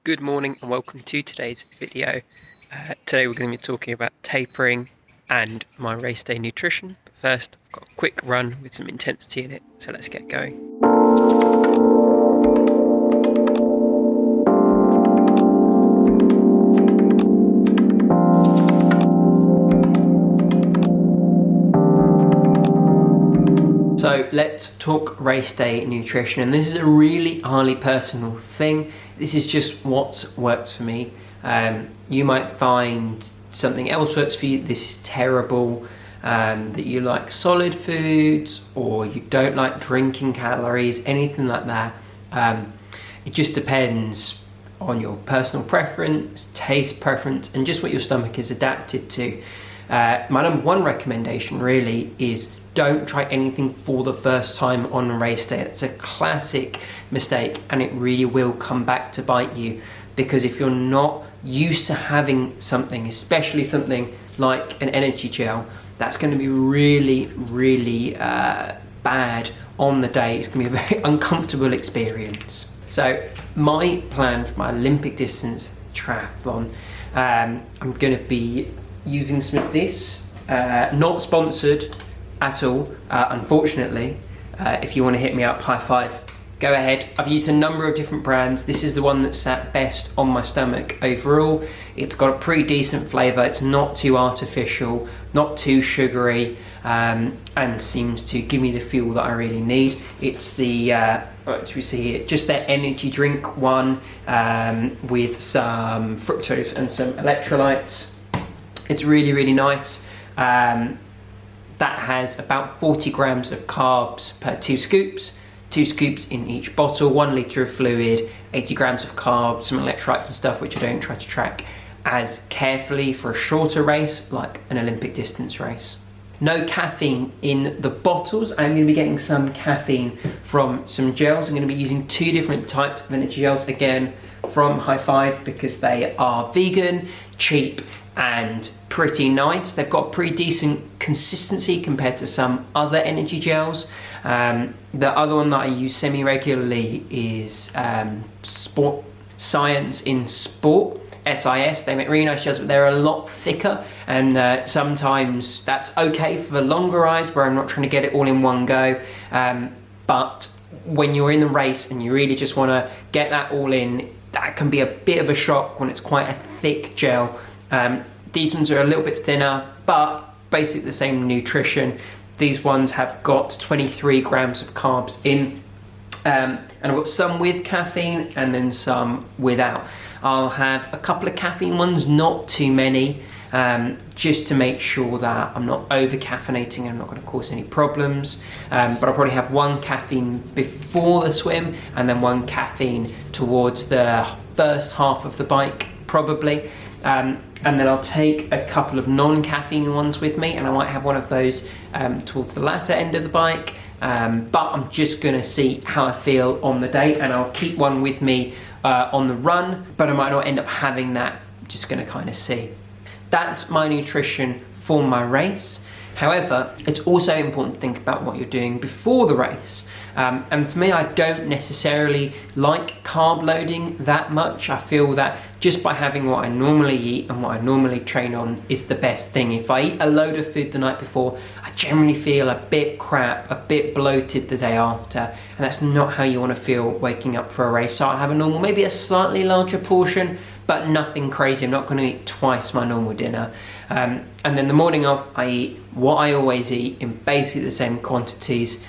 Good morning and welcome to today's video. Today we're going to be talking about tapering and my race day nutrition. But first, I've got a quick run with some intensity in it, so let's get going. So let's talk race day nutrition, and this is a really highly personal thing. This is just what's worked for me. You might find something else works for you. This is terrible, that you like solid foods or you don't like drinking calories, anything like that. It just depends on your personal preference, taste preference, and just what your stomach is adapted to. My number one recommendation really is don't try anything for the first time on a race day. It's a classic mistake and it really will come back to bite you, because if you're not used to having something, especially something like an energy gel, that's going to be really bad on the day. It's going to be a very uncomfortable experience. So my plan for my Olympic distance triathlon, I'm going to be using some of this, not sponsored at all, unfortunately. If you want to hit me up, high five, go ahead. I've used a number of different brands. This is the one that sat best on my stomach overall. It's got a pretty decent flavour. It's not too artificial, not too sugary, and seems to give me the fuel that I really need. It's the what do we see here? Just their energy drink one, with some fructose and some electrolytes. It's really nice. That has about 40 grams of carbs per 2 scoops. 2 scoops in each bottle, 1 litre of fluid, 80 grams of carbs, some electrolytes and stuff, which I don't try to track as carefully for a shorter race like an Olympic distance race. No caffeine in the bottles. I'm going to be getting some caffeine from some gels. I'm going to be using 2 different types of energy gels, again from High Five, because they are vegan, cheap and pretty nice. They've got pretty decent consistency compared to some other energy gels. The other one that I use semi-regularly is Sport Science in Sport, SIS. They make really nice gels, but they're a lot thicker, and sometimes that's okay for the longer rides where I'm not trying to get it all in one go. But when you're in the race and you really just want to get that all in, that can be a bit of a shock when it's quite a thick gel. These ones are a little bit thinner, but basically the same nutrition. These ones have got 23 grams of carbs in, and I've got some with caffeine and then some without. I'll have a couple of caffeine ones, not too many, just to make sure that I'm not over caffeinating and I'm not going to cause any problems. But I'll probably have 1 caffeine before the swim and then 1 caffeine towards the first half of the bike, probably. And then I'll take a couple of non-caffeine ones with me, and I might have one of those towards the latter end of the bike, but I'm just gonna see how I feel on the day, and I'll keep one with me on the run, but I might not end up having that. I'm just gonna kind of see. That's my nutrition for my race. However, it's also important to think about what you're doing before the race. And for me, I don't necessarily like carb loading that much. I feel that just by having what I normally eat and what I normally train on is the best thing. If I eat a load of food the night before, I generally feel a bit crap, a bit bloated the day after, and that's not how you want to feel waking up for a race. So I'll have a normal, maybe a slightly larger portion, but nothing crazy. I'm not going to eat twice my normal dinner. And then the morning of, I eat what I always eat in basically the same quantities: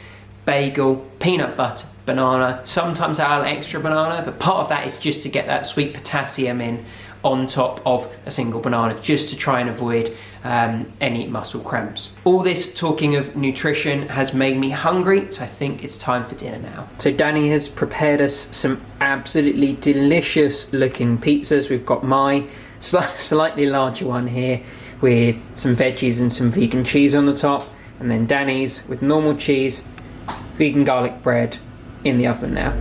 bagel, peanut butter, banana. Sometimes I'll add extra banana, but part of that is just to get that sweet potassium in on top of a single banana, just to try and avoid any muscle cramps. All this talking of nutrition has made me hungry, so I think it's time for dinner now. So Danny has prepared us some absolutely delicious looking pizzas. We've got my slightly larger one here with some veggies and some vegan cheese on the top, and then Danny's with normal cheese, vegan garlic bread in the oven now.